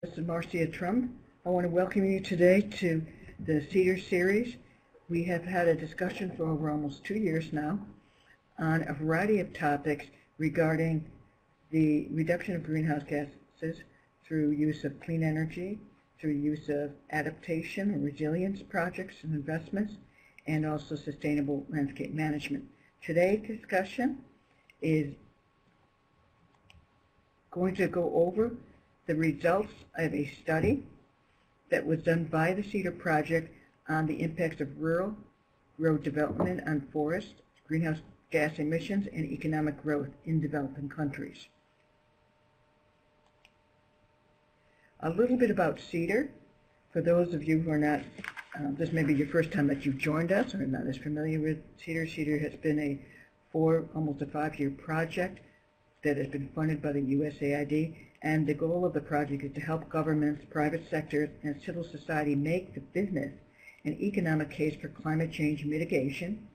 This is Marcia Trump. I want to welcome you today to the CEADIR series. We have had a discussion for over almost 2 years now on a variety of topics regarding the reduction of greenhouse gases through use of clean energy, through use of adaptation and resilience projects and investments, and also sustainable landscape management. Today's discussion is going to go over the results of a study that was done by the CEADIR project on the impacts of rural road development on forests, greenhouse gas emissions, and economic growth in developing countries. A little bit about CEADIR. For those of you who are not, this may be your first time that you've joined us or are not as familiar with CEADIR. CEADIR has been almost a 5-year project that has been funded by the USAID, and the goal of the project is to help governments, private sectors, and civil society make the business and economic case for climate change mitigation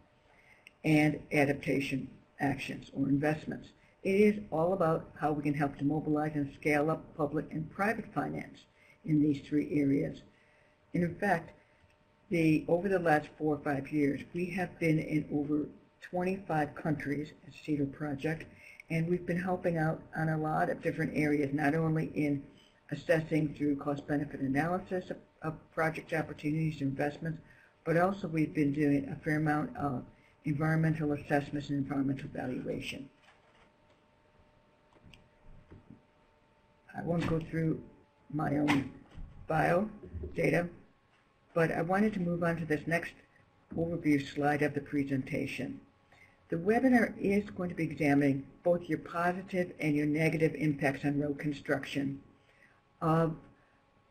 and adaptation actions or investments. It is all about how we can help to mobilize and scale up public and private finance in these 3 areas. And in fact, over the last 4 or 5 years, we have been in over 25 countries at CEADIR project, and we've been helping out on a lot of different areas, not only in assessing through cost-benefit analysis of project opportunities and investments, but also we've been doing a fair amount of environmental assessments and environmental valuation. I won't go through my own bio data, but I wanted to move on to this next overview slide of the presentation. The webinar is going to be examining both your positive and your negative impacts on road construction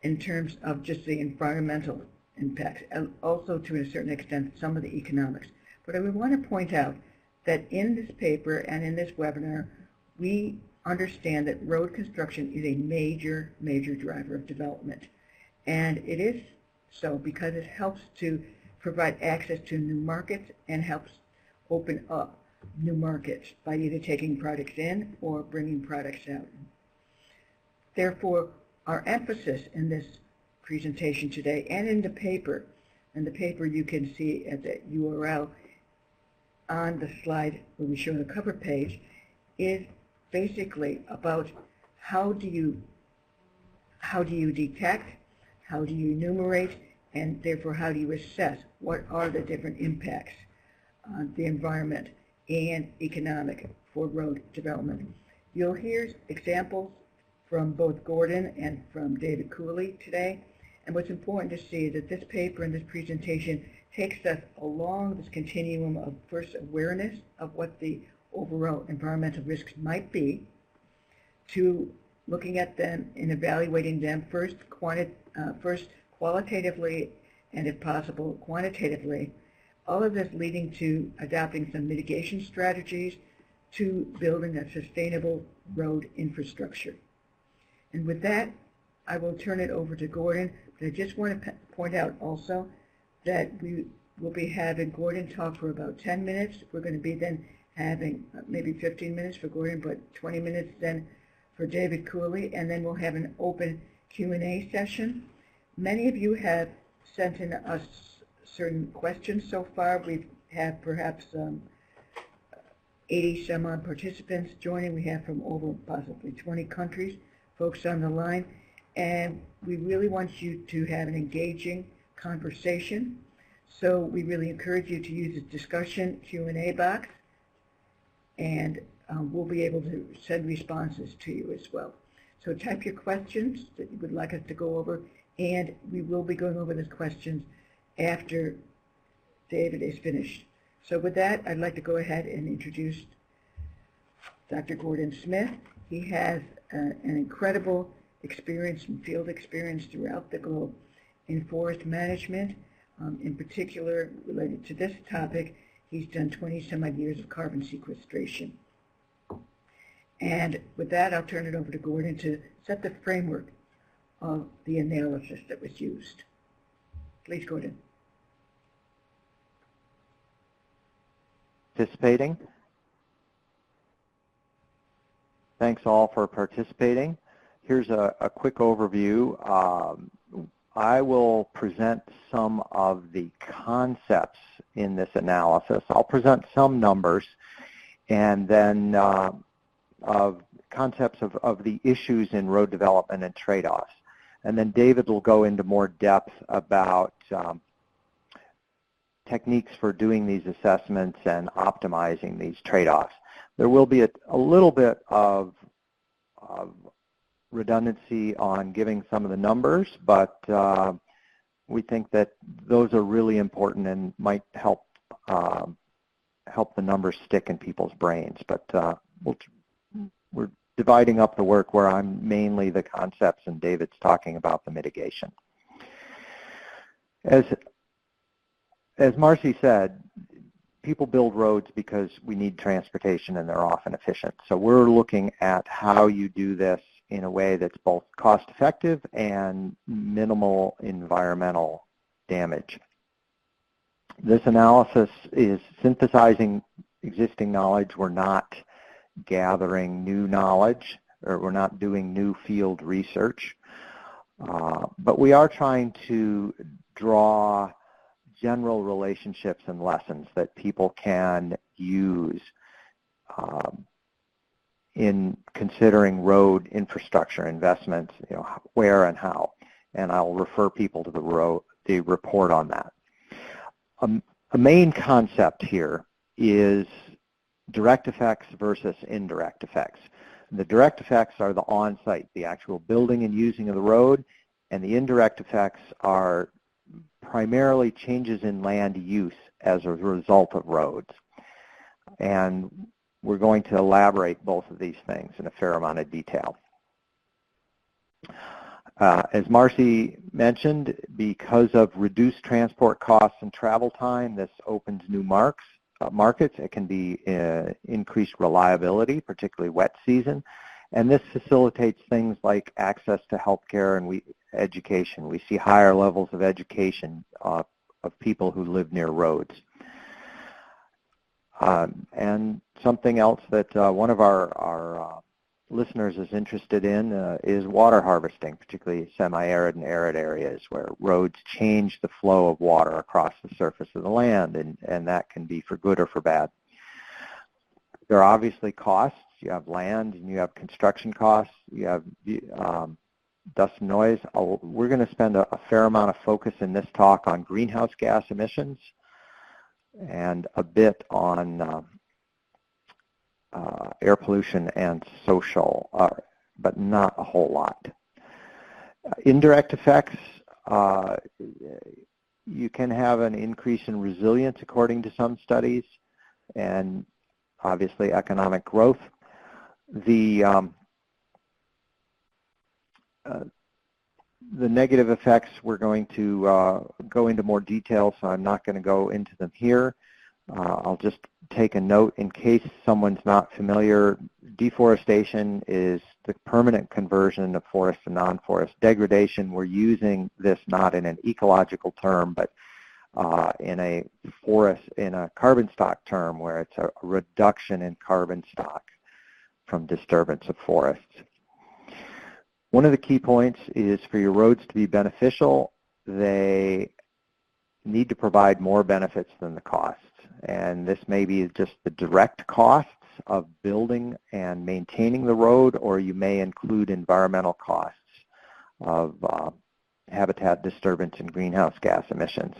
in terms of just the environmental impacts, and also to a certain extent some of the economics. But I would want to point out that in this paper and in this webinar, we understand that road construction is a major driver of development. And it is so because it helps to provide access to new markets and helps open up new markets by either taking products in or bringing products out. Therefore, our emphasis in this presentation today and in the paper you can see at the URL on the slide where we show the cover page, is basically about how do you detect, how do you enumerate, and therefore how do you assess what are the different impacts on the environment and economic for road development. You'll hear examples from both Gordon and from David Cooley today, and what's important to see is that this paper and this presentation takes us along this continuum of first awareness of what the overall environmental risks might be, to looking at them and evaluating them first qualitatively and if possible quantitatively, all of this leading to adopting some mitigation strategies to building a sustainable road infrastructure. And with that, I will turn it over to Gordon, but I just want to point out also that we will be having Gordon talk for about 10 minutes. We're going to be then having maybe 15 minutes for Gordon, but 20 minutes then for David Cooley, and then we'll have an open Q&A session. Many of you have sent in us certain questions so far. We have perhaps 80 some odd participants joining. We have from over possibly 20 countries, folks on the line, and we really want you to have an engaging conversation. So we really encourage you to use the discussion Q&A box, and we'll be able to send responses to you as well. So type your questions that you would like us to go over, and we will be going over those questions after David is finished. So with that, I'd like to go ahead and introduce Dr. Gordon Smith. He has an incredible experience and field experience throughout the globe in forest management. In particular, related to this topic, he's done 20-some-odd years of carbon sequestration. And with that, I'll turn it over to Gordon to set the framework of the analysis that was used. Please, Gordon. Thanks all for participating. here's a quick overview. I will present some of the concepts in this analysis. I'll present some numbers, and then of concepts of the issues in road development and trade-offs. And then David will go into more depth about techniques for doing these assessments and optimizing these trade-offs. There will be a little bit of redundancy on giving some of the numbers, but we think that those are really important and might help the numbers stick in people's brains. But we're dividing up the work where I'm mainly the concepts and David's talking about the mitigation. As Marcy said, people build roads because we need transportation and they're often efficient. So we're looking at how you do this in a way that's both cost effective and minimal environmental damage. This analysis is synthesizing existing knowledge. We're not gathering new knowledge, or we're not doing new field research, but we are trying to draw general relationships and lessons that people can use in considering road infrastructure investments, where and how. And I'll refer people to the report on that. A main concept here is direct effects versus indirect effects. The direct effects are the on-site, the actual building and using of the road, and the indirect effects are primarily changes in land use as a result of roads. And we're going to elaborate both of these things in a fair amount of detail. As Marcy mentioned, because of reduced transport costs and travel time, this opens new markets. It can be increased reliability, particularly wet season, and this facilitates things like access to healthcare and education. We see higher levels of education of people who live near roads. And something else that one of our listeners is interested in is water harvesting, particularly semi-arid and arid areas where roads change the flow of water across the surface of the land, and that can be for good or for bad. There are obviously costs. You have land and you have construction costs. You have dust and noise. We're going to spend a fair amount of focus in this talk on greenhouse gas emissions and a bit on air pollution and social, but not a whole lot. Indirect effects, you can have an increase in resilience according to some studies, and obviously economic growth. The negative effects, we're going to go into more detail, so I'm not going to go into them here. I'll just take a note in case someone's not familiar. Deforestation is the permanent conversion of forest to non-forest. Degradation, we're using this not in an ecological term, but in a carbon stock term, where it's a reduction in carbon stock from disturbance of forests. One of the key points is for your roads to be beneficial, they need to provide more benefits than the costs. And this may be just the direct costs of building and maintaining the road, or you may include environmental costs of habitat disturbance and greenhouse gas emissions.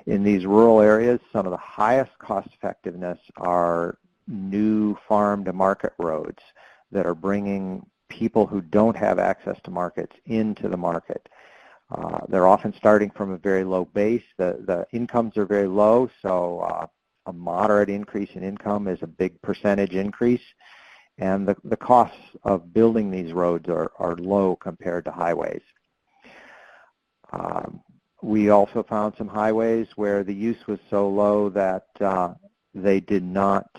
In these rural areas, some of the highest cost effectiveness are new farm-to-market roads that are bringing people who don't have access to markets into the market. They're often starting from a very low base. The incomes are very low, so a moderate increase in income is a big percentage increase, and the costs of building these roads are low compared to highways. We also found some highways where the use was so low that they did not,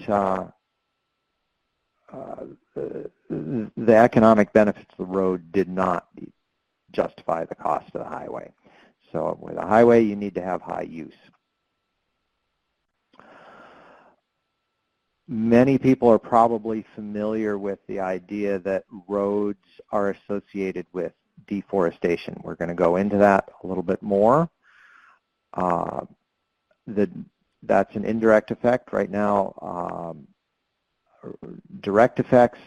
the economic benefits of the road did not justify the cost of the highway. So with a highway, you need to have high use. Many people are probably familiar with the idea that roads are associated with deforestation. We're going to go into that a little bit more. That's an indirect effect right now. Direct effects,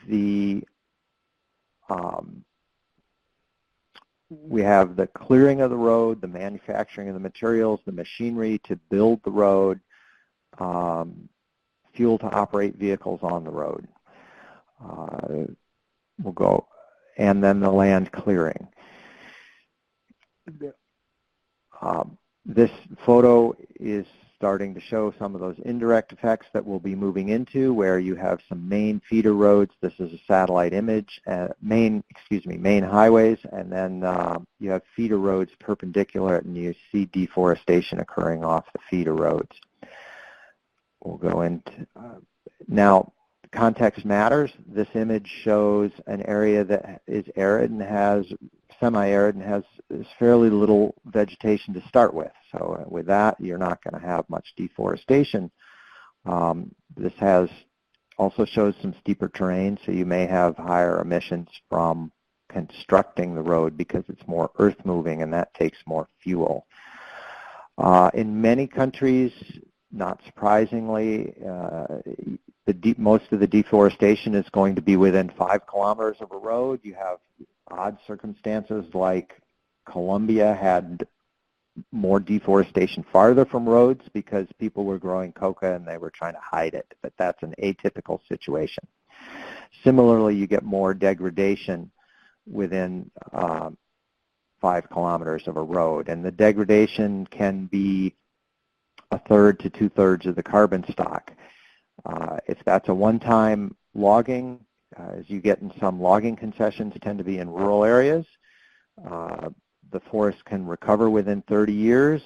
we have the clearing of the road, the manufacturing of the materials, the machinery to build the road, fuel to operate vehicles on the road. We'll go, and then the land clearing. This photo is starting to show some of those indirect effects that we'll be moving into, where you have some main feeder roads. This is a satellite image, main highways, and then you have feeder roads perpendicular, and you see deforestation occurring off the feeder roads. We'll go into, now context matters. This image shows an area that is arid and has, semi-arid and has fairly little vegetation to start with. So with that, you're not going to have much deforestation. This also shows some steeper terrain, so you may have higher emissions from constructing the road because it's more earth moving and that takes more fuel. In many countries, not surprisingly, most of the deforestation is going to be within 5 kilometers of a road. You have odd circumstances like Colombia had more deforestation farther from roads because people were growing coca and they were trying to hide it, but that's an atypical situation. Similarly, you get more degradation within 5 kilometers of a road, and the degradation can be 1/3 to 2/3 of the carbon stock. If that's a one-time logging, as you get in some logging concessions tend to be in rural areas, the forest can recover within 30 years,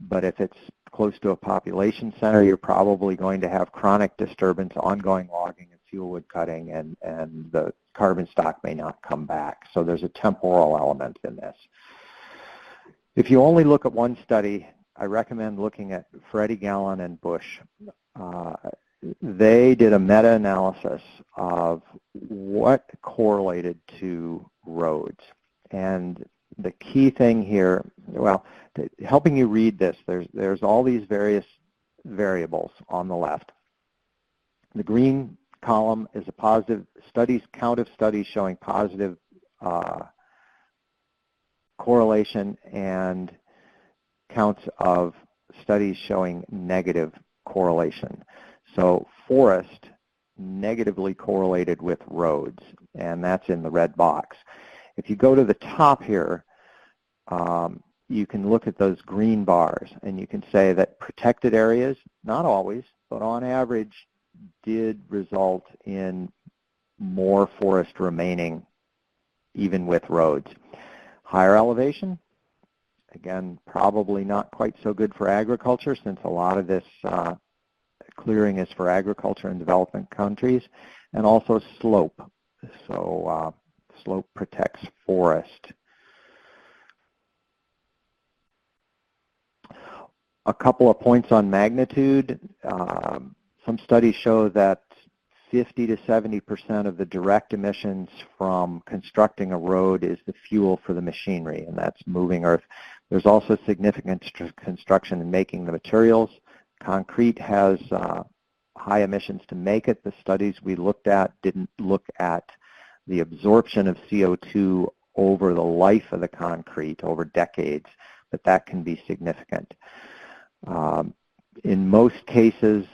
but if it's close to a population center, you're probably going to have chronic disturbance, ongoing logging and fuel wood cutting, and the carbon stock may not come back. So there's a temporal element in this. If you only look at one study, I recommend looking at Freddie Gallon and Bush. They did a meta-analysis of what correlated to roads. And the key thing here, well, helping you read this, there's all these various variables on the left. The green column is a positive count of studies showing positive correlation and counts of studies showing negative correlation. So forest negatively correlated with roads, and that's in the red box. If you go to the top here, you can look at those green bars, and you can say that protected areas, not always, but on average, did result in more forest remaining even with roads. Higher elevation, again, probably not quite so good for agriculture, since a lot of this clearing is for agriculture in developing countries, and also slope. So slope protects forest. A couple of points on magnitude. Some studies show that 50 to 70% of the direct emissions from constructing a road is the fuel for the machinery, and that's moving earth. There's also significant construction in making the materials. Concrete has high emissions to make it. The studies we looked at didn't look at the absorption of CO2 over the life of the concrete, over decades, but that can be significant. In most cases,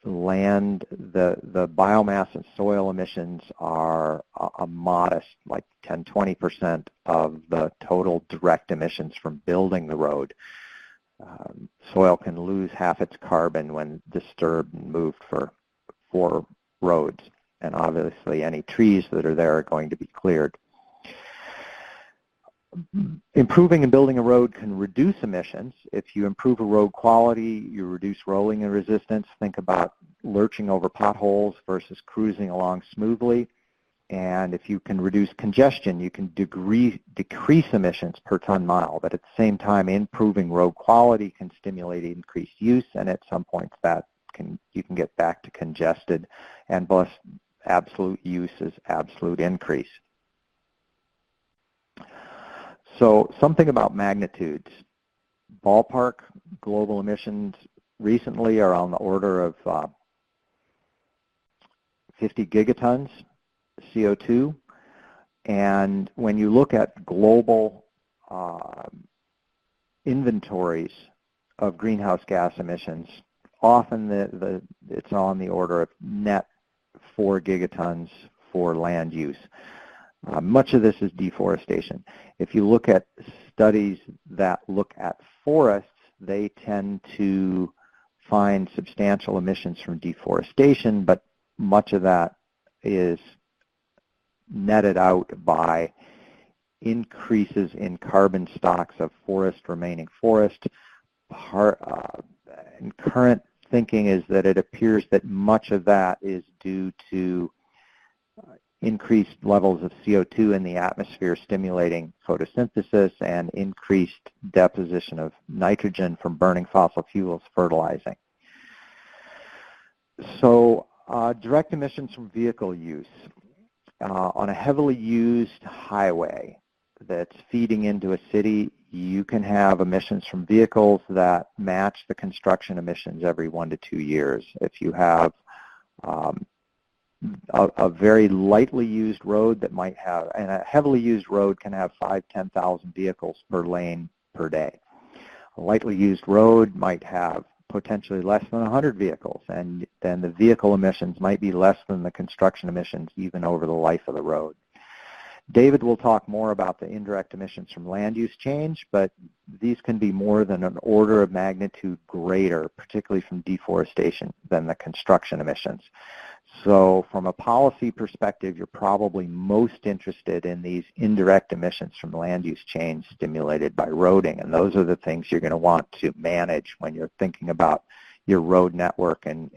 the biomass and soil emissions are a modest, like 10-20% of the total direct emissions from building the road. Soil can lose half its carbon when disturbed and moved for roads, and obviously any trees that are there are going to be cleared. Improving and building a road can reduce emissions. If you improve a road quality, you reduce rolling and resistance. Think about lurching over potholes versus cruising along smoothly. And if you can reduce congestion, you can decrease emissions per ton mile. But at the same time, improving road quality can stimulate increased use, and at some points that you can get back to congested, and plus absolute use is absolute increase. So something about magnitudes. Ballpark global emissions recently are on the order of 50 gigatons CO2. And when you look at global inventories of greenhouse gas emissions, often it's on the order of net 4 gigatons for land use. Much of this is deforestation. If you look at studies that look at forests, they tend to find substantial emissions from deforestation, but much of that is netted out by increases in carbon stocks of remaining forest. And current thinking is that it appears that much of that is due to increased levels of CO2 in the atmosphere stimulating photosynthesis and increased deposition of nitrogen from burning fossil fuels fertilizing. So direct emissions from vehicle use. On a heavily used highway that's feeding into a city, you can have emissions from vehicles that match the construction emissions every 1 to 2 years. If you have a very lightly used road that might have, and a heavily used road can have 10,000 vehicles per lane per day. A lightly used road might have potentially less than 100 vehicles, and then the vehicle emissions might be less than the construction emissions even over the life of the road. David will talk more about the indirect emissions from land use change, but these can be more than an order of magnitude greater, particularly from deforestation, than the construction emissions. So from a policy perspective, you're probably most interested in these indirect emissions from land use change stimulated by roading, and those are the things you're going to want to manage when you're thinking about your road network and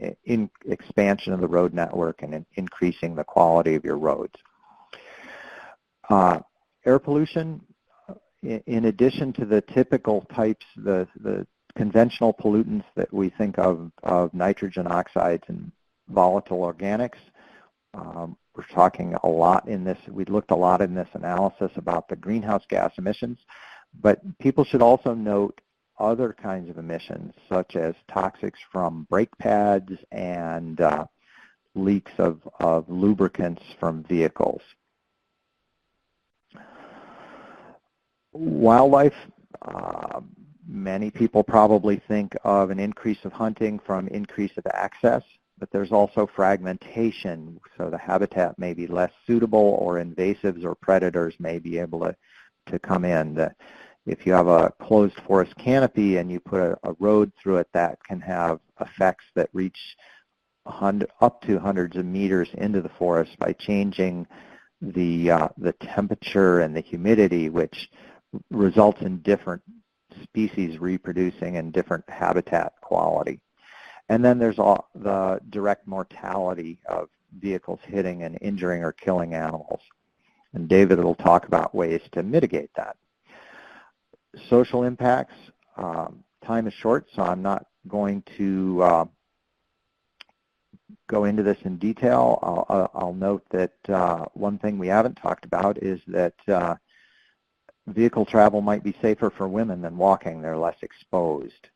expansion of the road network and increasing the quality of your roads. Air pollution, in addition to the typical types, the conventional pollutants that we think of nitrogen oxides and volatile organics. We're talking a lot in this, we looked a lot in this analysis about the greenhouse gas emissions, but people should also note other kinds of emissions, such as toxics from brake pads and leaks of lubricants from vehicles. Wildlife, many people probably think of an increase of hunting from increase of access, but there's also fragmentation, so the habitat may be less suitable, or invasives or predators may be able to come in. If you have a closed forest canopy and you put a road through it, that can have effects that reach up to hundreds of meters into the forest by changing the temperature and the humidity, which results in different species reproducing and different habitat quality. And then there's the direct mortality of vehicles hitting and injuring or killing animals. And David will talk about ways to mitigate that. Social impacts, time is short, so I'm not going to go into this in detail. I'll note that one thing we haven't talked about is that vehicle travel might be safer for women than walking. They're less exposed.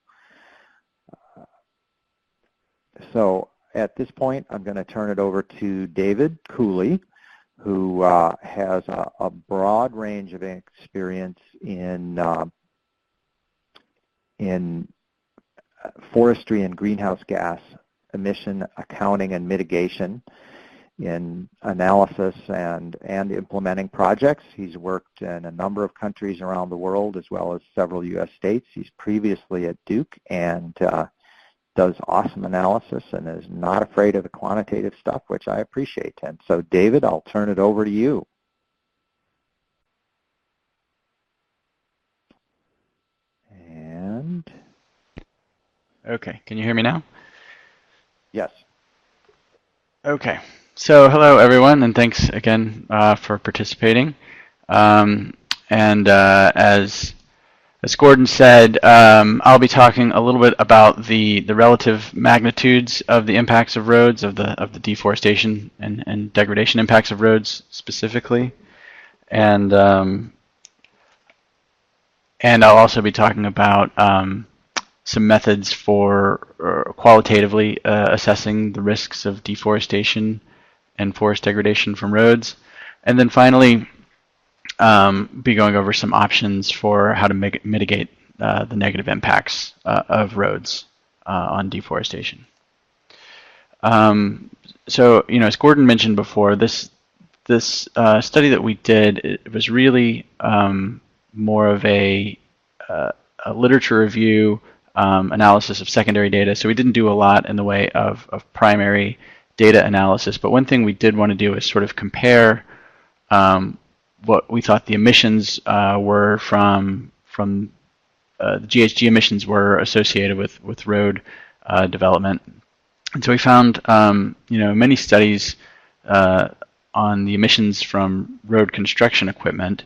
So at this point, I'm going to turn it over to David Cooley, who has a broad range of experience in forestry and greenhouse gas emission accounting and mitigation, in analysis and implementing projects. He's worked in a number of countries around the world as well as several U.S. states. He's previously at Duke and does awesome analysis and is not afraid of the quantitative stuff, which I appreciate. And so, David, I'll turn it over to you. And okay, can you hear me now? Yes. Okay, so hello everyone, and thanks again for participating. As As Gordon said, I'll be talking a little bit about the relative magnitudes of the impacts of roads, of the deforestation and degradation impacts of roads specifically, and I'll also be talking about some methods for qualitatively assessing the risks of deforestation and forest degradation from roads, and then finally be going over some options for how to mitigate the negative impacts of roads on deforestation. So, as Gordon mentioned before, this study that we did, it was really more of a literature review, analysis of secondary data. So we didn't do a lot in the way of primary data analysis. But one thing we did want to do is sort of compare what we thought the emissions were from the GHG emissions were associated with road development. And so we found many studies on the emissions from road construction equipment,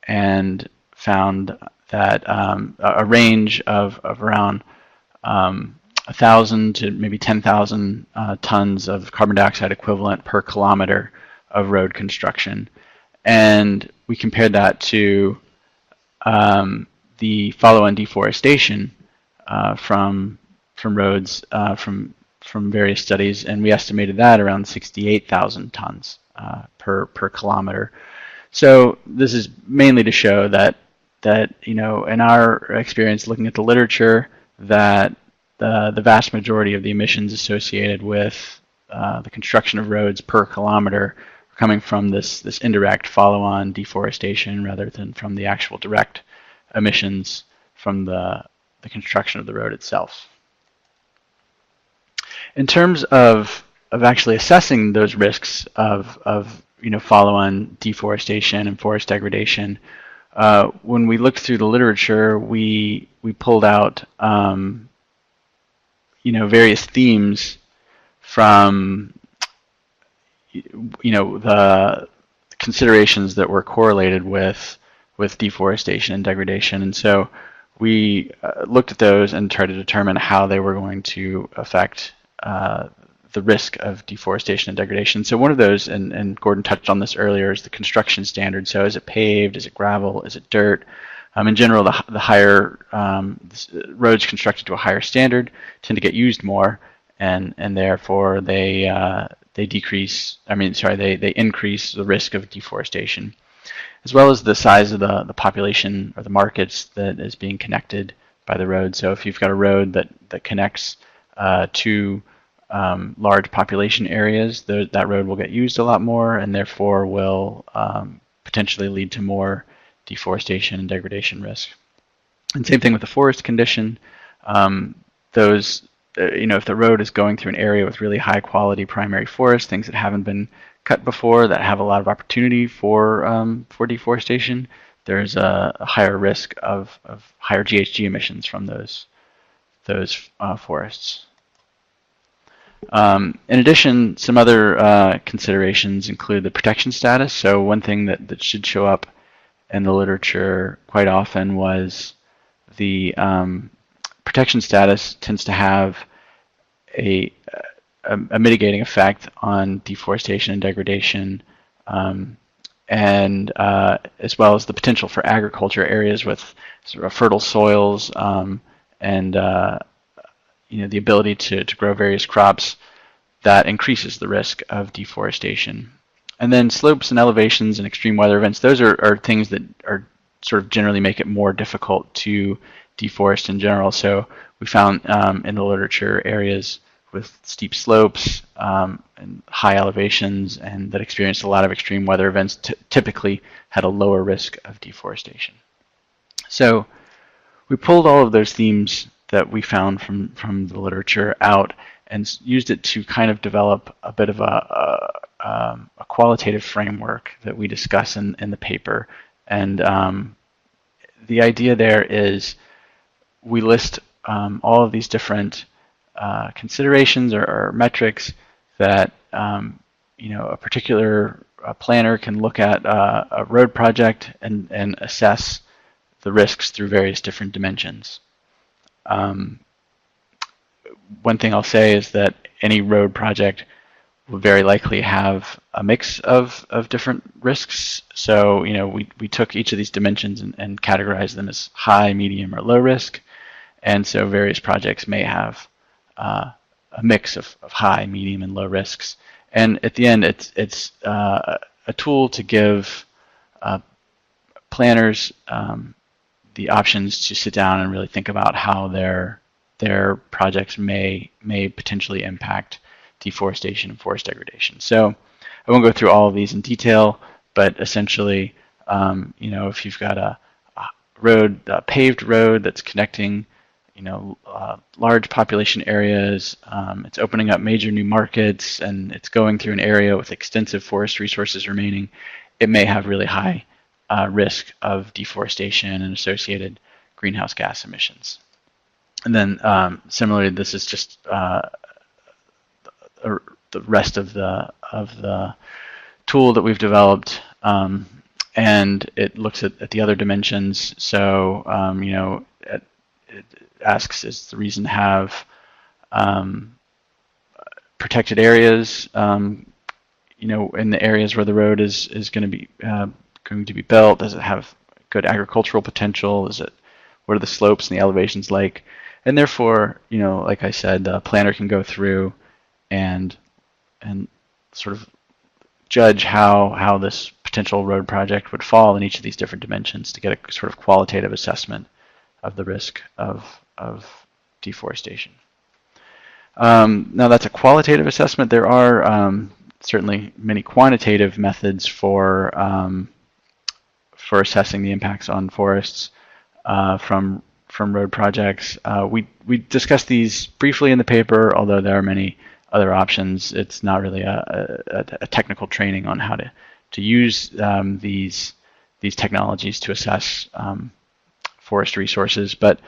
and found that a range of around 1,000 to maybe 10,000 tons of carbon dioxide equivalent per kilometer of road construction. And we compared that to the follow-on deforestation from roads from various studies, and we estimated that around 68,000 tons per kilometer. So this is mainly to show that in our experience looking at the literature, that the vast majority of the emissions associated with the construction of roads per kilometer are coming from this indirect follow-on deforestation rather than from the actual direct emissions from the construction of the road itself. In terms of actually assessing those risks of follow-on deforestation and forest degradation, when we looked through the literature, we pulled out various themes from the considerations that were correlated with deforestation and degradation, and so we looked at those and tried to determine how they were going to affect the risk of deforestation and degradation. So one of those, and Gordon touched on this earlier, is the construction standard. So is it paved? Is it gravel? Is it dirt? In general, the higher roads constructed to a higher standard tend to get used more, and therefore they increase the risk of deforestation, as well as the size of the population or the markets that is being connected by the road. So if you've got a road that connects to large population areas, that road will get used a lot more, and therefore will potentially lead to more deforestation and degradation risk. And same thing with the forest condition. If the road is going through an area with really high quality primary forest, things that haven't been cut before, that have a lot of opportunity for deforestation, there's a higher risk of higher GHG emissions from those forests. In addition, some other considerations include the protection status. So one thing that should show up in the literature quite often was the protection status tends to have a mitigating effect on deforestation and degradation, and as well as the potential for agriculture areas with sort of fertile soils and the ability to grow various crops that increases the risk of deforestation. And then slopes and elevations and extreme weather events, those are things that are sort of generally make it more difficult to deforest in general. So we found in the literature areas with steep slopes and high elevations and that experienced a lot of extreme weather events typically had a lower risk of deforestation. So we pulled all of those themes that we found from the literature out and used it to kind of develop a bit of a qualitative framework that we discuss in the paper. And the idea there is we list all of these different considerations or metrics that a particular planner can look at a road project and assess risks through various different dimensions. One thing I'll say is that any road project will very likely have a mix of different risks. So, we took each of these dimensions and categorized them as high, medium, or low risk. And so various projects may have a mix of high, medium, and low risks. And at the end, it's a tool to give planners the options to sit down and really think about how their projects may potentially impact deforestation and forest degradation. So I won't go through all of these in detail, but essentially, if you've got a paved road that's connecting, large population areas, it's opening up major new markets, and it's going through an area with extensive forest resources remaining, it may have really high risk of deforestation and associated greenhouse gas emissions. And then similarly, this is just the rest of the tool that we've developed, and it looks at the other dimensions. So it asks, is the reason to have protected areas? In the areas where the road is going to be built, does it have good agricultural potential? What are the slopes and the elevations like? And therefore, like I said, the planner can go through and sort of judge how this potential road project would fall in each of these different dimensions to get a sort of qualitative assessment of the risk of deforestation. Now that's a qualitative assessment. There are certainly many quantitative methods for assessing the impacts on forests from road projects. We discussed these briefly in the paper, although there are many other options. It's not really a technical training on how to use these technologies to assess forest resources, but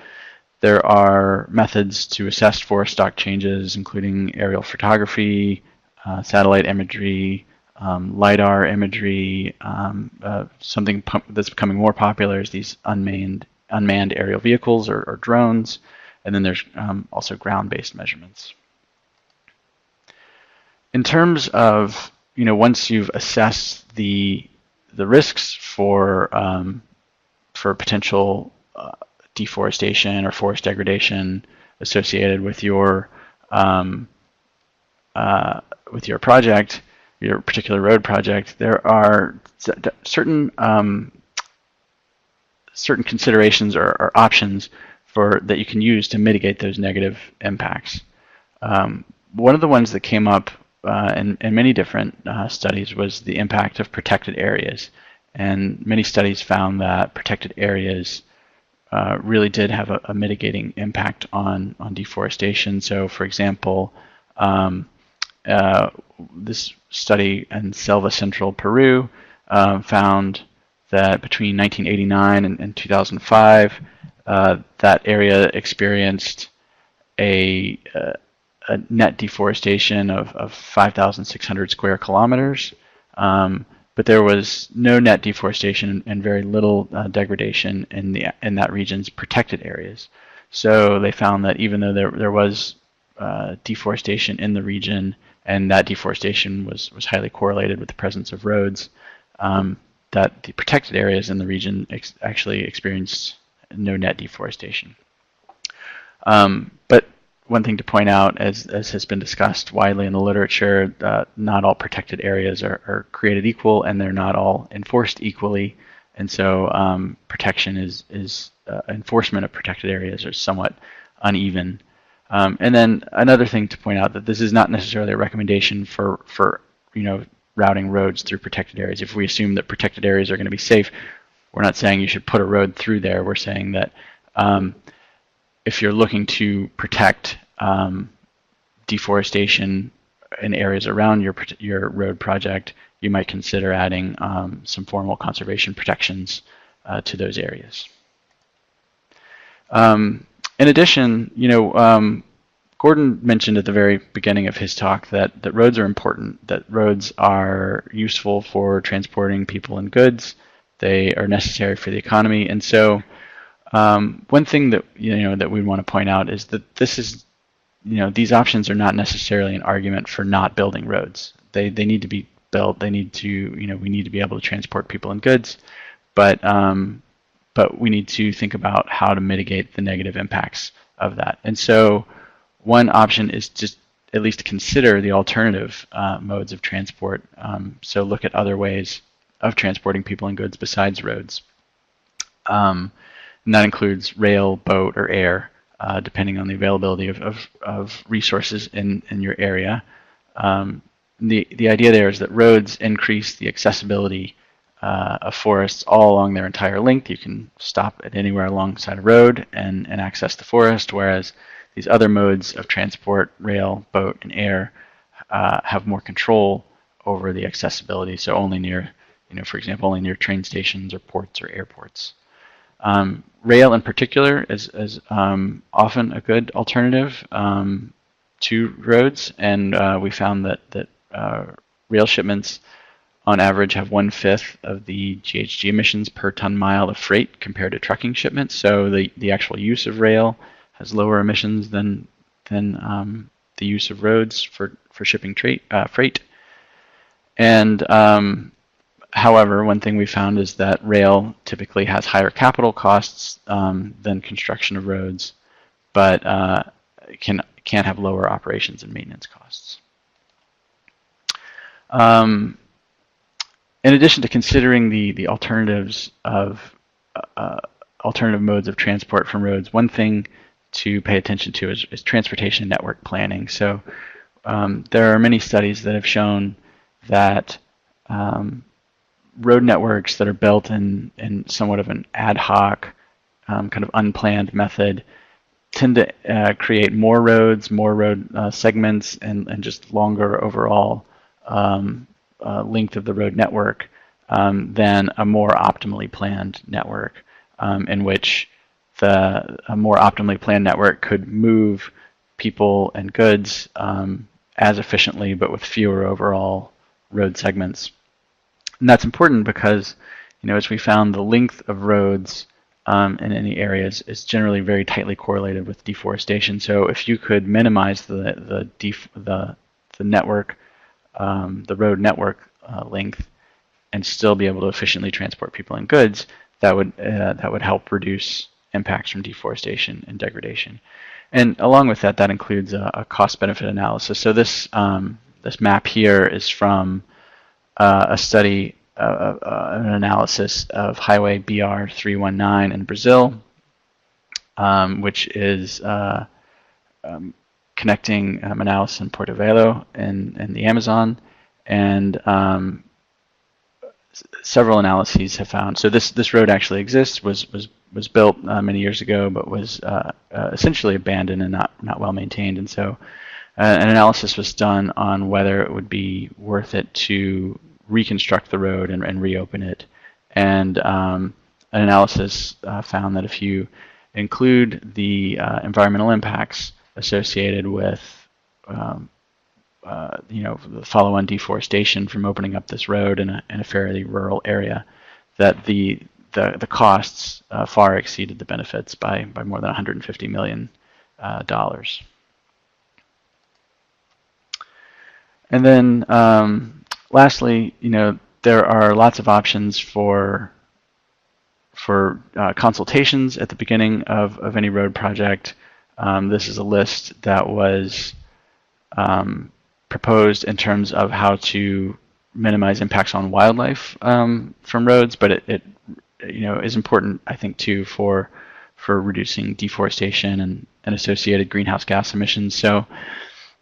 there are methods to assess forest stock changes, including aerial photography, satellite imagery, LiDAR imagery. Something that's becoming more popular is these unmanned aerial vehicles or drones, and then there's also ground-based measurements. In terms of, once you've assessed the risks for potential deforestation or forest degradation associated with your project, your particular road project, there are certain considerations or options that you can use to mitigate those negative impacts. One of the ones that came up in many different studies was the impact of protected areas, and many studies found that protected areas really did have a mitigating impact on deforestation. So, for example, this study in Selva Central, Peru, found that between 1989 and 2005, that area experienced a net deforestation of 5,600 square kilometers, but there was no net deforestation and very little degradation in that region's protected areas. So they found that even though there was deforestation in the region, and that deforestation was highly correlated with the presence of roads, that the protected areas in the region actually experienced no net deforestation. But one thing to point out, as has been discussed widely in the literature, not all protected areas are created equal, and they're not all enforced equally. And so protection enforcement of protected areas are somewhat uneven. And then another thing to point out, that this is not necessarily a recommendation for routing roads through protected areas. If we assume that protected areas are going to be safe, we're not saying you should put a road through there. We're saying that if you're looking to protect deforestation in areas around your road project, you might consider adding some formal conservation protections to those areas. In addition, Gordon mentioned at the very beginning of his talk that roads are important, that roads are useful for transporting people and goods. They are necessary for the economy. And so One thing that that we want to point out is that this is these options are not necessarily an argument for not building roads. They need to be built. They need to we need to be able to transport people and goods, but we need to think about how to mitigate the negative impacts of that. And so one option is just at least consider the alternative modes of transport. So look at other ways of transporting people and goods besides roads. And that includes rail, boat, or air, depending on the availability of resources in your area. The idea there is that roads increase the accessibility of forests all along their entire length. You can stop at anywhere alongside a road and access the forest, whereas these other modes of transport, rail, boat, and air, have more control over the accessibility. So only near, for example, only near train stations or ports or airports. Rail in particular is often a good alternative to roads, and we found that rail shipments on average have 1/5 of the GHG emissions per ton mile of freight compared to trucking shipments. So the actual use of rail has lower emissions than the use of roads for shipping freight. And however, one thing we found is that rail typically has higher capital costs than construction of roads, but can have lower operations and maintenance costs. In addition to considering the alternatives of alternative modes of transport from roads, one thing to pay attention to is transportation network planning. So there are many studies that have shown that road networks that are built in somewhat of an ad hoc, kind of unplanned method tend to create more road segments and just longer overall length of the road network than a more optimally planned network, in which a more optimally planned network could move people and goods as efficiently but with fewer overall road segments. And that's important because, as we found, the length of roads in any areas is generally very tightly correlated with deforestation. So if you could minimize the network, the road network length, and still be able to efficiently transport people and goods, that would help reduce impacts from deforestation and degradation. And along with that, that includes a cost-benefit analysis. So this map here is from a study, an analysis of Highway BR 319 in Brazil, which is connecting Manaus and Porto Velho in the Amazon, and several analyses have found. So this road actually exists, was built many years ago, but was essentially abandoned and not well maintained. And so an analysis was done on whether it would be worth it to reconstruct the road and reopen it. And an analysis found that if you include the environmental impacts associated with the follow-on deforestation from opening up this road in a fairly rural area, that the costs far exceeded the benefits by more than $150 million. And then lastly, there are lots of options for consultations at the beginning of any road project. This is a list that was proposed in terms of how to minimize impacts on wildlife from roads, but it is important, I think, too, for reducing deforestation and associated greenhouse gas emissions. So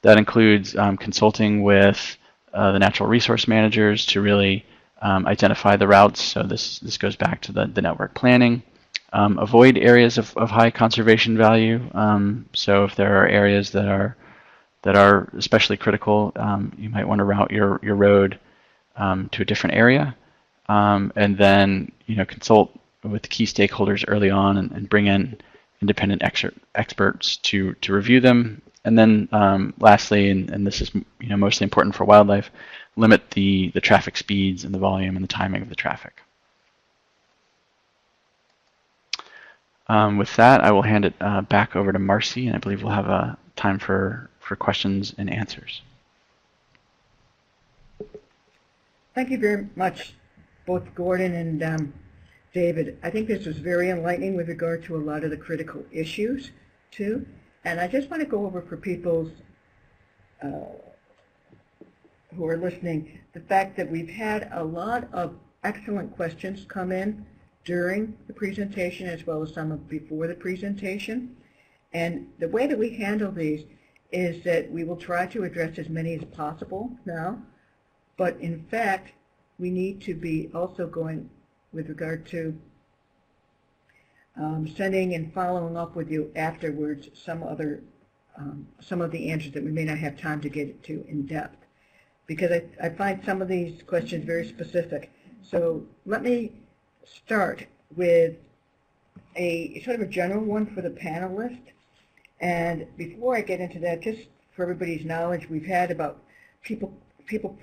that includes consulting with the natural resource managers to really identify the routes. So this goes back to the network planning. Avoid areas of high conservation value. So if there are areas that are especially critical, you might want to route your road to a different area, and then consult with key stakeholders early on and bring in independent experts to review them. And then lastly, and this is mostly important for wildlife, limit the traffic speeds and the volume and the timing of the traffic. With that, I will hand it back over to Marcy, and I believe we'll have time for questions and answers. Thank you very much, both Gordon and David. I think this was very enlightening with regard to a lot of the critical issues, too. And I just want to go over for people who are listening, the fact that we've had a lot of excellent questions come in during the presentation as well as some before the presentation. And the way that we handle these is that we will try to address as many as possible now, but in fact, we need to be also going with regard to sending and following up with you afterwards some of the answers that we may not have time to get to in depth, because I find some of these questions very specific. So let me start with a sort of a general one for the panelists. And before I get into that, just for everybody's knowledge, we've had about people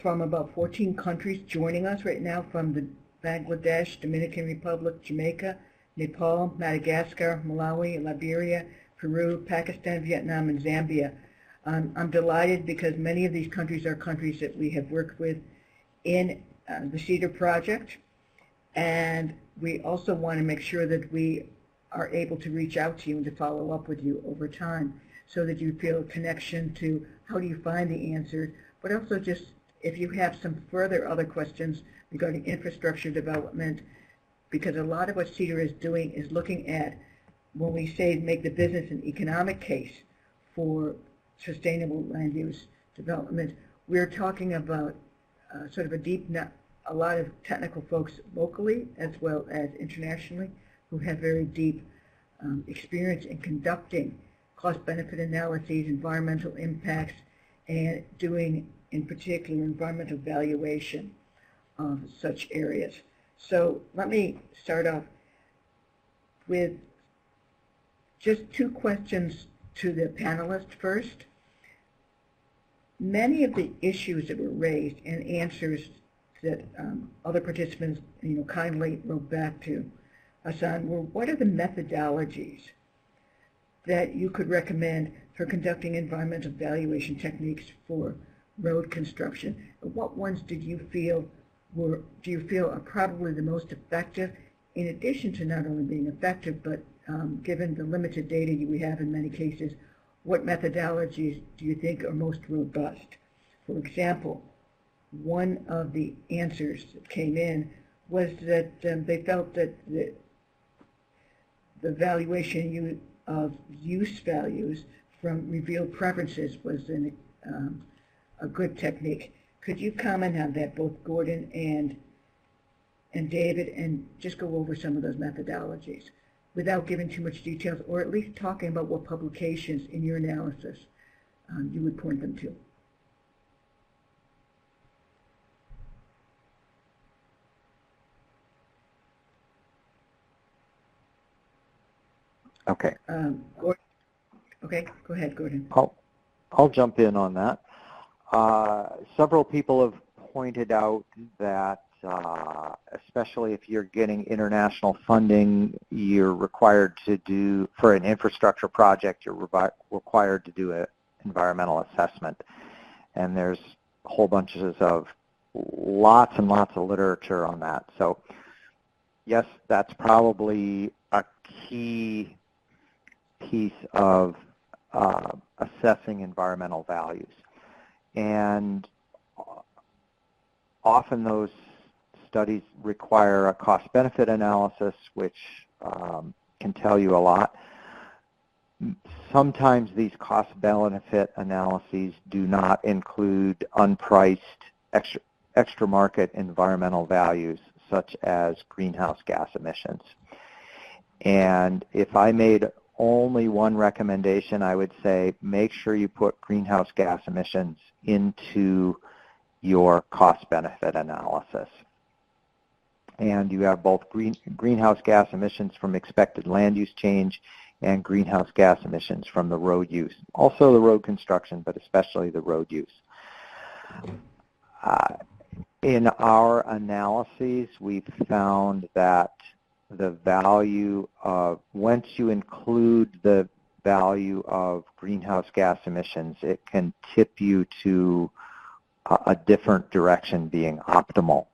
from about 14 countries joining us right now, from the Bangladesh, Dominican Republic, Jamaica, Nepal, Madagascar, Malawi, Liberia, Peru, Pakistan, Vietnam, and Zambia. I'm delighted because many of these countries are countries that we have worked with in the CEADIR project, and we also want to make sure that we are able to reach out to you and to follow up with you over time so that you feel a connection to how do you find the answers, but also just if you have some further other questions regarding infrastructure development, because a lot of what CEADIR is doing is looking at, when we say make the business and economic case for sustainable land use development, we're talking about sort of a lot of technical folks locally as well as internationally who have very deep experience in conducting cost-benefit analyses, environmental impacts, and doing, in particular, environmental valuation of such areas. So let me start off with just two questions to the panelists first. Many of the issues that were raised and answers that other participants kindly wrote back to us on were, what are the methodologies that you could recommend for conducting environmental valuation techniques for road construction? What ones do you feel are probably the most effective, in addition to not only being effective, but given the limited data we have in many cases, what methodologies do you think are most robust? For example, one of the answers that came in was that they felt that the valuation of use values from revealed preferences was a good technique. Could you comment on that, both Gordon and David, and just go over some of those methodologies without giving too much details, or at least talking about what publications in your analysis you would point them to? Okay. Okay, go ahead, Gordon. I'll jump in on that. Several people have pointed out that especially if you're getting international funding, you're required to do, for an infrastructure project, you're required to do an environmental assessment. And there's whole bunches of lots and lots of literature on that. So yes, that's probably a key piece of assessing environmental values. And often those studies require a cost-benefit analysis, which can tell you a lot. Sometimes these cost-benefit analyses do not include unpriced extra market environmental values, such as greenhouse gas emissions. And if I made only one recommendation, I would say make sure you put greenhouse gas emissions into your cost-benefit analysis. And you have both greenhouse gas emissions from expected land use change and greenhouse gas emissions from the road use. Also the road construction, but especially the road use. In our analyses, we've found that the value of, once you include the value of greenhouse gas emissions, it can tip you to a different direction being optimal.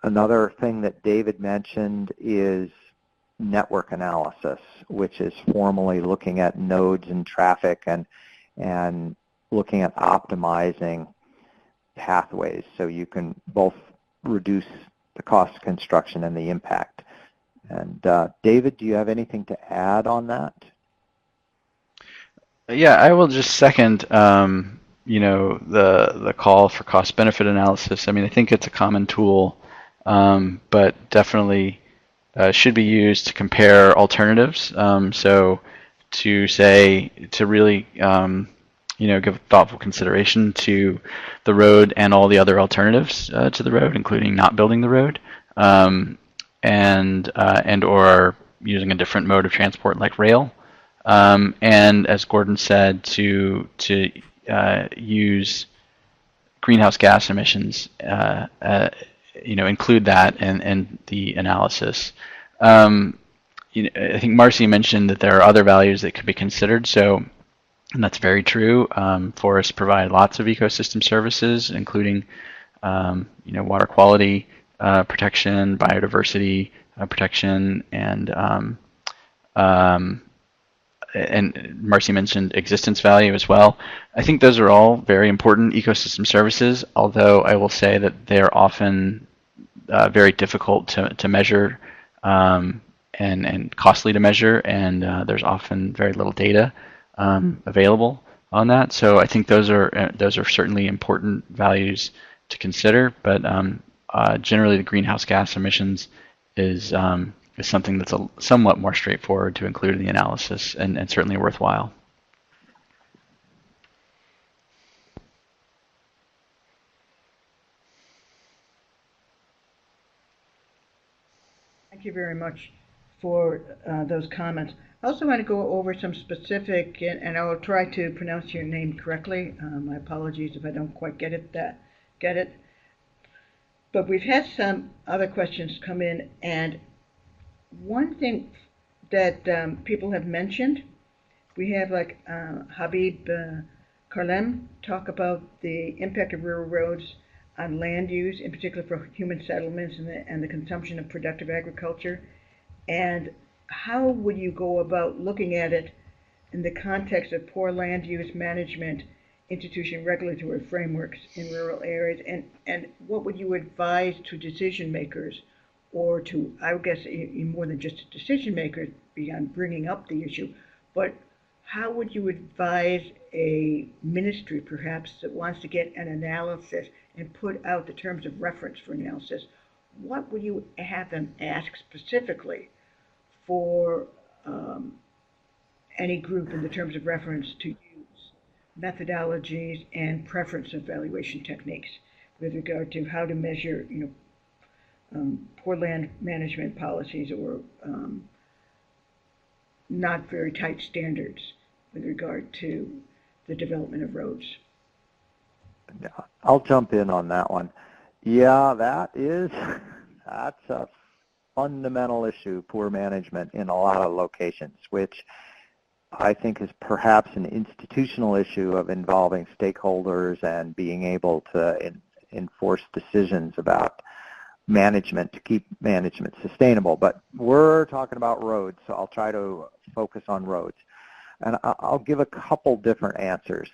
Another thing that David mentioned is network analysis, which is formally looking at nodes and traffic and looking at optimizing pathways so you can both reduce the cost of construction and the impact. And David, do you have anything to add on that? Yeah, I will just second the call for cost-benefit analysis. I mean, I think it's a common tool, but definitely should be used to compare alternatives. So to really give thoughtful consideration to the road and all the other alternatives to the road, including not building the road, and or using a different mode of transport like rail. And as Gordon said, to use greenhouse gas emissions, include that in the analysis. I think Marcy mentioned that there are other values that could be considered. And that's very true. Forests provide lots of ecosystem services, including water quality protection, biodiversity protection, and Marcy mentioned existence value as well. I think those are all very important ecosystem services, although I will say that they're often very difficult to measure and costly to measure, and there's often very little data available on that. So I think those are certainly important values to consider, but generally the greenhouse gas emissions is something that's somewhat more straightforward to include in the analysis, and certainly worthwhile. Thank you very much for those comments. I also want to go over some specific, and I will try to pronounce your name correctly. My apologies if I don't quite get it. But we've had some other questions come in, and one thing that people have mentioned, we have like Habib Karlem talk about the impact of rural roads on land use, in particular for human settlements and the consumption of productive agriculture. And how would you go about looking at it in the context of poor land use management, institution regulatory frameworks in rural areas, and what would you advise to decision makers, or to, I guess, more than just decision makers beyond bringing up the issue, but how would you advise a ministry perhaps that wants to get an analysis and put out the terms of reference for analysis? What would you have them ask specifically for any group in the terms of reference to use methodologies and preference evaluation techniques with regard to how to measure, poor land management policies or not very tight standards with regard to the development of roads? I'll jump in on that one. Yeah, that's a fundamental issue, poor management in a lot of locations, which I think is perhaps an institutional issue of involving stakeholders and being able to enforce decisions about management to keep management sustainable. But we're talking about roads, so I'll try to focus on roads. And I'll give a couple different answers.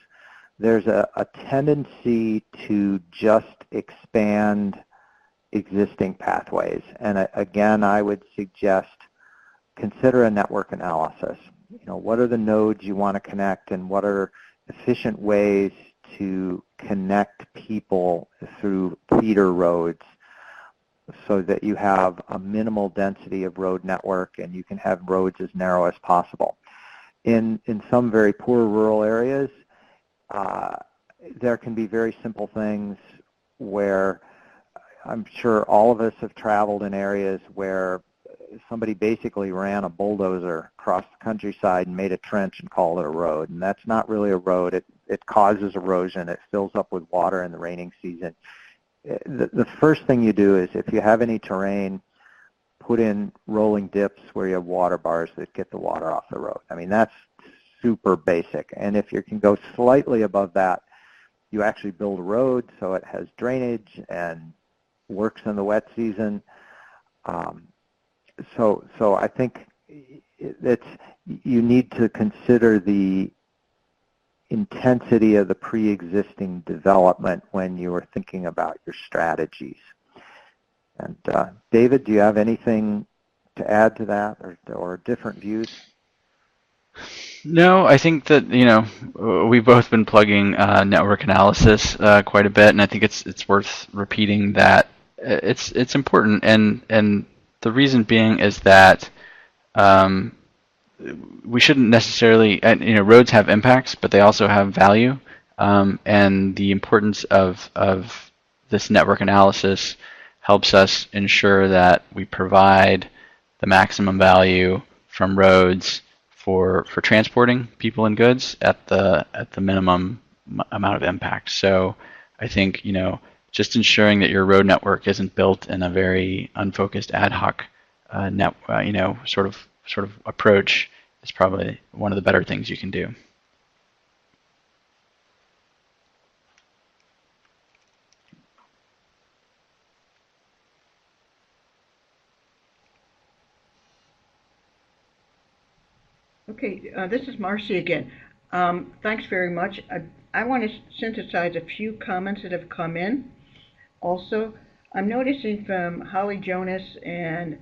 There's a tendency to just expand existing pathways. And again, I would suggest consider a network analysis. What are the nodes you want to connect, and what are efficient ways to connect people through feeder roads so that you have a minimal density of road network and you can have roads as narrow as possible. In some very poor rural areas, there can be very simple things where I'm sure all of us have traveled in areas where somebody basically ran a bulldozer across the countryside and made a trench and called it a road. And that's not really a road. It causes erosion. It fills up with water in the raining season. The first thing you do is, if you have any terrain, put in rolling dips where you have water bars that get the water off the road. I mean, that's super basic. And if you can go slightly above that, you actually build a road so it has drainage and works in the wet season. So I think you need to consider the intensity of the pre-existing development when you are thinking about your strategies. And David, do you have anything to add to that, or different views? No, I think that, we've both been plugging network analysis quite a bit, and I think it's worth repeating that it's important, and the reason being is that we shouldn't necessarily, roads have impacts, but they also have value, and the importance of this network analysis helps us ensure that we provide the maximum value from roads for transporting people and goods at the minimum amount of impact. So I think, just ensuring that your road network isn't built in a very unfocused ad hoc sort of approach is probably one of the better things you can do. Okay, this is Marcy again. Thanks very much. I want to synthesize a few comments that have come in. Also, I'm noticing from Holly Jonas and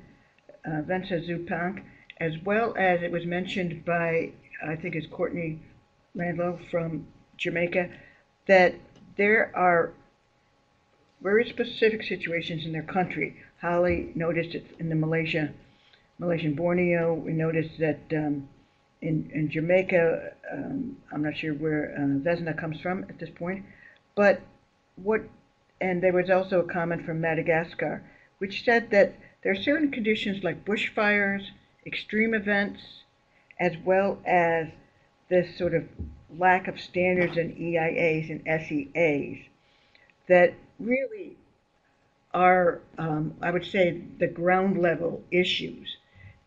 Vensa Zupank, as well as it was mentioned by, I think it's Courtney Landlow from Jamaica, that there are very specific situations in their country. Holly noticed it in the Malaysian Borneo. We noticed that in Jamaica, I'm not sure where Vesna comes from at this point, but and there was also a comment from Madagascar, which said that there are certain conditions like bushfires, extreme events, as well as this sort of lack of standards in EIAs and SEAs that really are, I would say, the ground level issues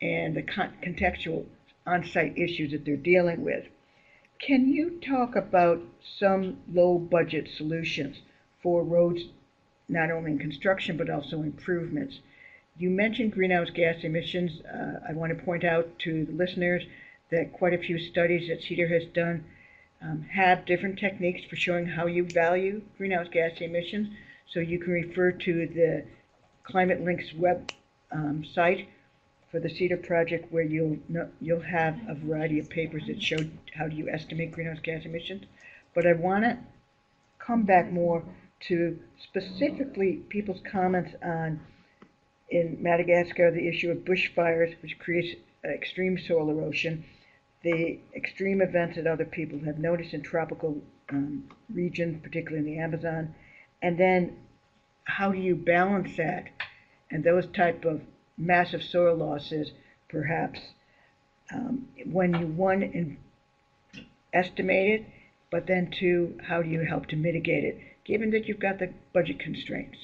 and the contextual on-site issues that they're dealing with. Can you talk about some low-budget solutions for roads, not only in construction but also improvements? You mentioned greenhouse gas emissions. I want to point out to the listeners that quite a few studies that CEADIR has done have different techniques for showing how you value greenhouse gas emissions. So you can refer to the Climate Links web site for the CEDAR project, where you'll have a variety of papers that show how do you estimate greenhouse gas emissions. But I want to come back more to specifically people's comments on, in Madagascar, the issue of bushfires, which creates extreme soil erosion, the extreme events that other people have noticed in tropical regions, particularly in the Amazon, and then how do you balance that and those type of massive soil losses, perhaps, when you, one, estimate it, but then two, how do you help to mitigate it, given that you've got the budget constraints?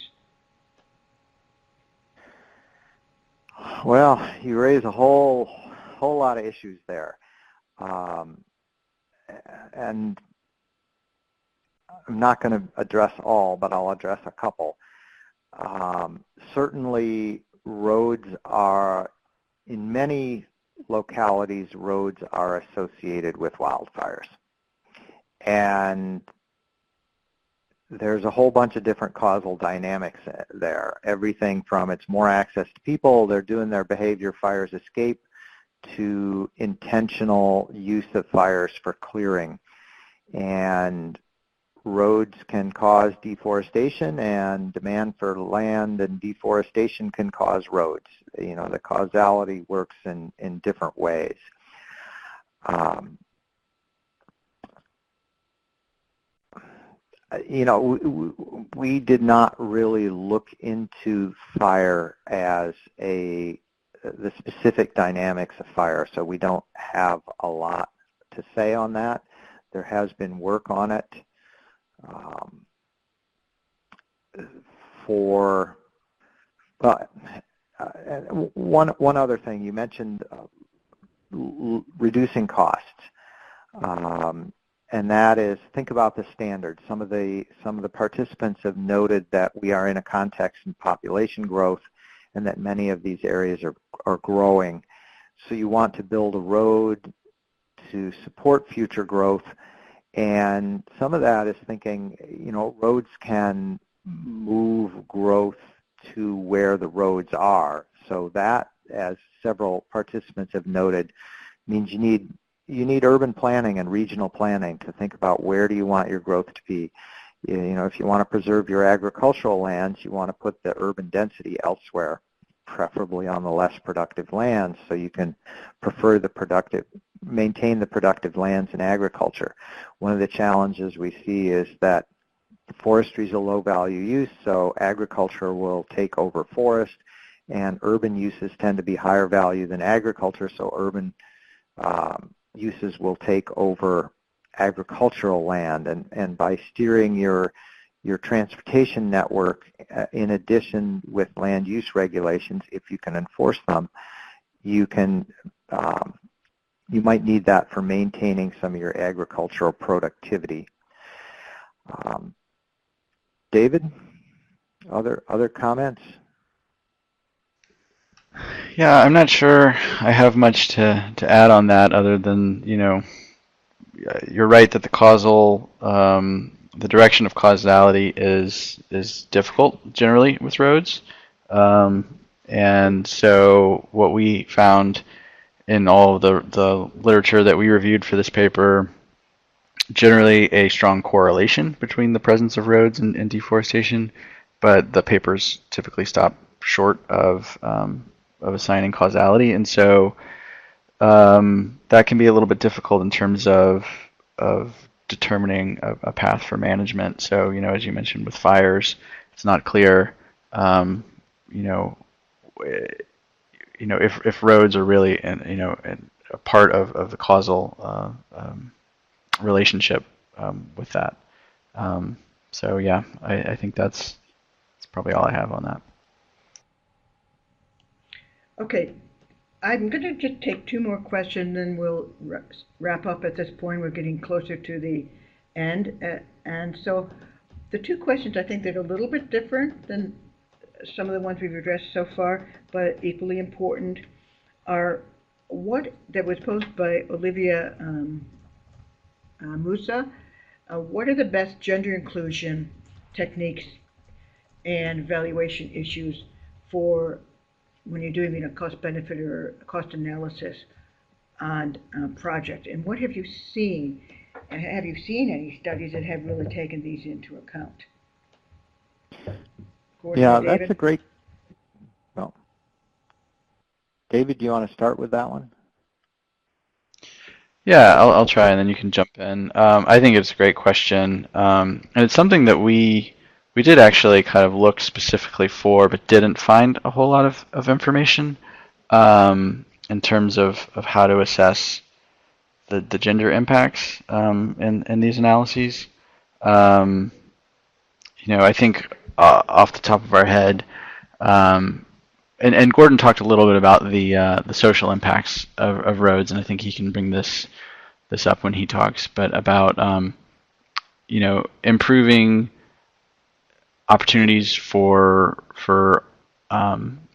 Well, you raise a whole lot of issues there. And I'm not going to address all, but I'll address a couple. Certainly, roads are, in many localities, roads are associated with wildfires. And there's a whole bunch of different causal dynamics there. Everything from it's more access to people, they're doing their behavior, fires escape, to intentional use of fires for clearing. And roads can cause deforestation, and demand for land and deforestation can cause roads. The causality works in different ways. We did not really look into fire as the specific dynamics of fire, so we don't have a lot to say on that. There has been work on it. one other thing, you mentioned reducing costs, and that is, think about the standards. Some of the participants have noted that we are in a context in population growth, and that many of these areas are growing. So you want to build a road to support future growth, and some of that is thinking, roads can move growth to where the roads are. So that, as several participants have noted, means you need urban planning and regional planning to think about where do you want your growth to be. If you want to preserve your agricultural lands, you want to put the urban density elsewhere, preferably on the less productive lands, so you can maintain the productive lands in agriculture. One of the challenges we see is that forestry is a low value use, so agriculture will take over forest, and urban uses tend to be higher value than agriculture, so urban uses will take over agricultural land. And by steering your transportation network, in addition with land use regulations, if you can enforce them, you might need that for maintaining some of your agricultural productivity. David, other comments? Yeah, I'm not sure I have much to add on that, other than, you're right that the direction of causality is difficult generally with roads. And so what we found in all of the literature that we reviewed for this paper, generally a strong correlation between the presence of roads and deforestation, but the papers typically stop short of assigning causality, and so that can be a little bit difficult in terms of determining a path for management. So, as you mentioned with fires, it's not clear, if roads are really, a part of the causal relationship with that. So yeah, I think that's probably all I have on that. Okay, I'm going to just take two more questions, and we'll wrap up at this point. We're getting closer to the end. And so the two questions, I think, that are a little bit different than some of the ones we've addressed so far, but equally important, are that was posed by Olivia Musa. What are the best gender inclusion techniques and evaluation issues for when you're doing a cost-benefit or cost analysis on a project? And what have you seen? And have you seen any studies that have really taken these into account? Gordon, yeah, David? that's a great. Well, David, do you want to start with that one? Yeah, I'll try, and then you can jump in. I think it's a great question, and it's something that we did actually kind of look specifically for, but didn't find a whole lot of information in terms of how to assess the gender impacts in these analyses. I think off the top of our head, and Gordon talked a little bit about the social impacts of roads, and I think he can bring this up when he talks, but about improving opportunities for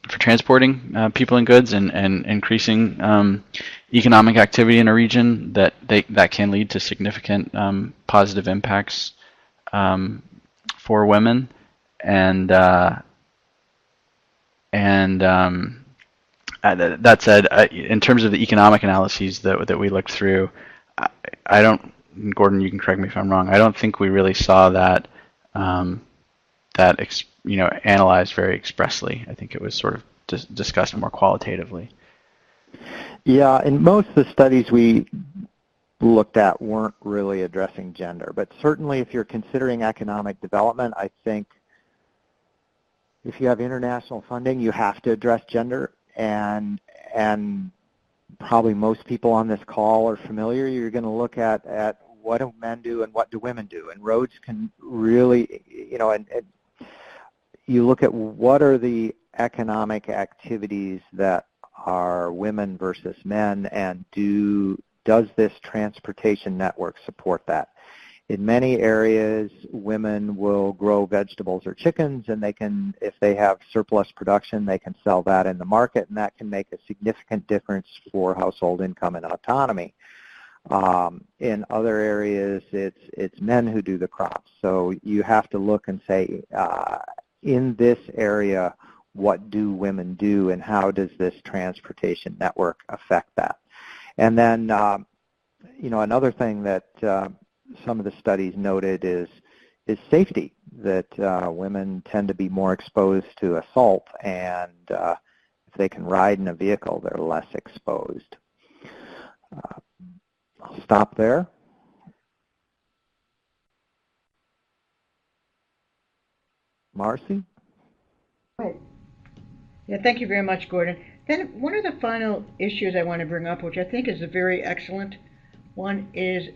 transporting people and goods, and increasing economic activity in a region that can lead to significant positive impacts for women, and that said, in terms of the economic analyses that we looked through, I don't, Gordon, you can correct me if I'm wrong, I don't think we really saw that analyzed very expressly. I think it was sort of discussed more qualitatively. Yeah, and most of the studies we looked at weren't really addressing gender, but certainly if you're considering economic development, I think if you have international funding, you have to address gender, and probably most people on this call are familiar. You're going to look at what do men do and what do women do, and roads can really, and you look at what are the economic activities that are women versus men, and does this transportation network support that? In many areas, women will grow vegetables or chickens, and they can, if they have surplus production, they can sell that in the market, and that can make a significant difference for household income and autonomy. In other areas, it's men who do the crops. So you have to look and say, in this area, what do women do, and how does this transportation network affect that? And then, another thing that some of the studies noted is safety, that women tend to be more exposed to assault, and if they can ride in a vehicle, they're less exposed. I'll stop there. Marcy? Right. Yeah, thank you very much, Gordon. Then one of the final issues I want to bring up, which I think is a very excellent one, is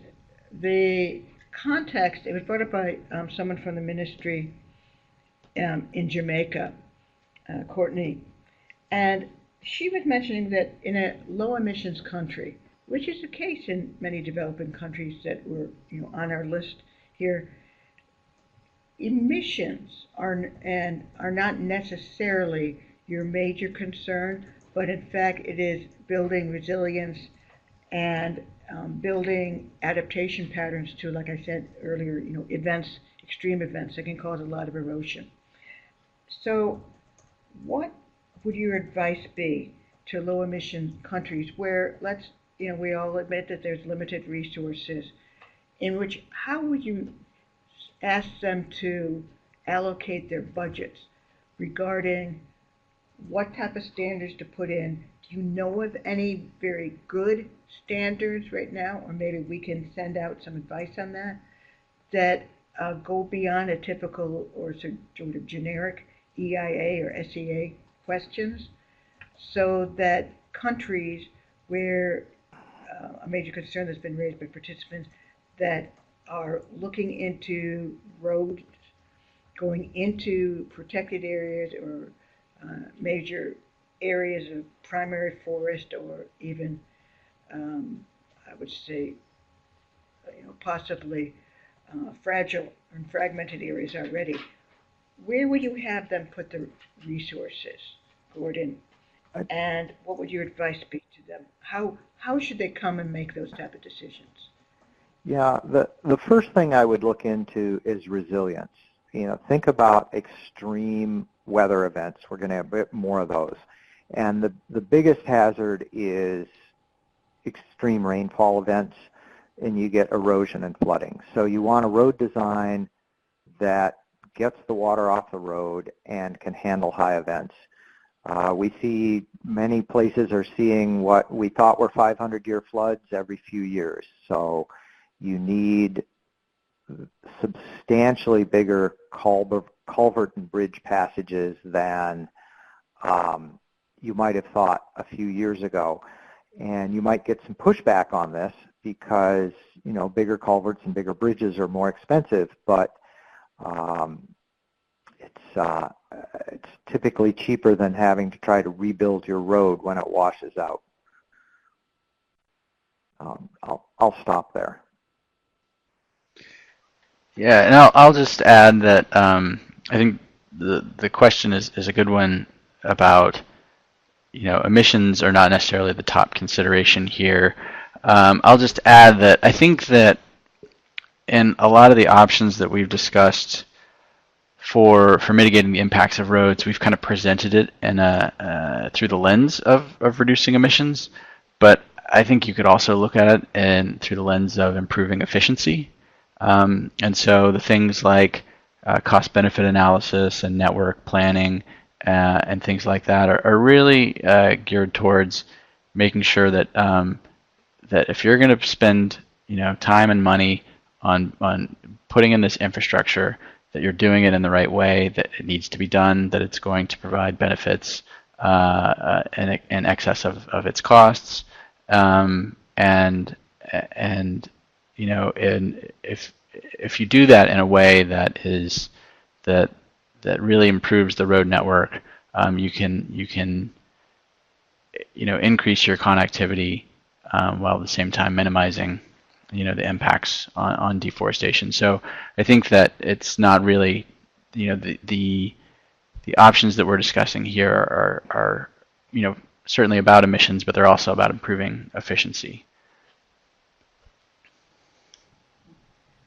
the context. It was brought up by someone from the ministry in Jamaica, Courtney, and she was mentioning that in a low emissions country, which is the case in many developing countries that were on our list here, emissions are not necessarily your major concern, but in fact it is building resilience and building adaptation patterns to, like I said earlier, events, extreme events that can cause a lot of erosion. So what would your advice be to low emission countries where, we all admit that there's limited resources, in which, how would you ask them to allocate their budgets regarding what type of standards to put in? Do you know of any very good standards right now, or maybe we can send out some advice on that go beyond a typical or sort of generic EIA or SEA questions, so that countries where a major concern that's been raised by participants that are looking into roads, going into protected areas or major areas of primary forest, or even, I would say, possibly fragile and fragmented areas already. Where would you have them put the resources, Gordon? And what would your advice be to them? How should they come and make those type of decisions? Yeah, the first thing I would look into is resilience. Think about extreme weather events. We're going to have a bit more of those. And the biggest hazard is extreme rainfall events, and you get erosion and flooding. So you want a road design that gets the water off the road and can handle high events. We see many places are seeing what we thought were 500-year floods every few years. So you need substantially bigger culvert and bridge passages than you might have thought a few years ago. And you might get some pushback on this because, bigger culverts and bigger bridges are more expensive, but it's typically cheaper than having to try to rebuild your road when it washes out. I'll stop there. Yeah, and I'll just add that I think the question is a good one about, emissions are not necessarily the top consideration here. I'll just add that I think that in a lot of the options that we've discussed for mitigating the impacts of roads, we've kind of presented it in through the lens of reducing emissions, but I think you could also look at it through the lens of improving efficiency. And so the things like cost-benefit analysis and network planning and things like that are really geared towards making sure that that if you're going to spend time and money on putting in this infrastructure, that you're doing it in the right way, that it needs to be done, that it's going to provide benefits in excess of its costs, and if you do that in a way that really improves the road network, you can increase your connectivity while at the same time minimizing the impacts on deforestation. So I think that it's not really the options that we're discussing here are certainly about emissions, but they're also about improving efficiency.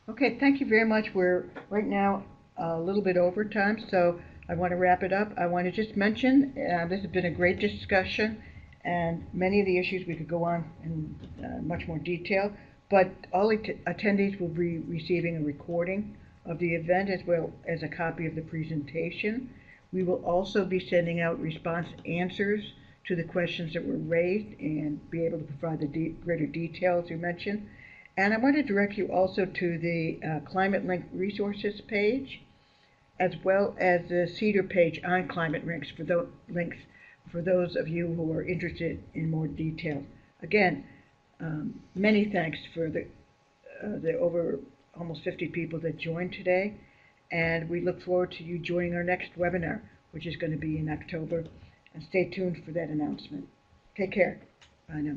Okay, thank you very much. We're right now a little bit over time, so I want to wrap it up. I want to just mention this has been a great discussion, and many of the issues we could go on in much more detail, but all attendees will be receiving a recording of the event as well as a copy of the presentation. We will also be sending out response answers to the questions that were raised and be able to provide the greater details you mentioned. And I want to direct you also to the Climate Link Resources page, as well as the CEADIR page on Climate Links for those of you who are interested in more detail. Again, many thanks for the over almost 50 people that joined today, and we look forward to you joining our next webinar, which is going to be in October, and stay tuned for that announcement. Take care. Bye now.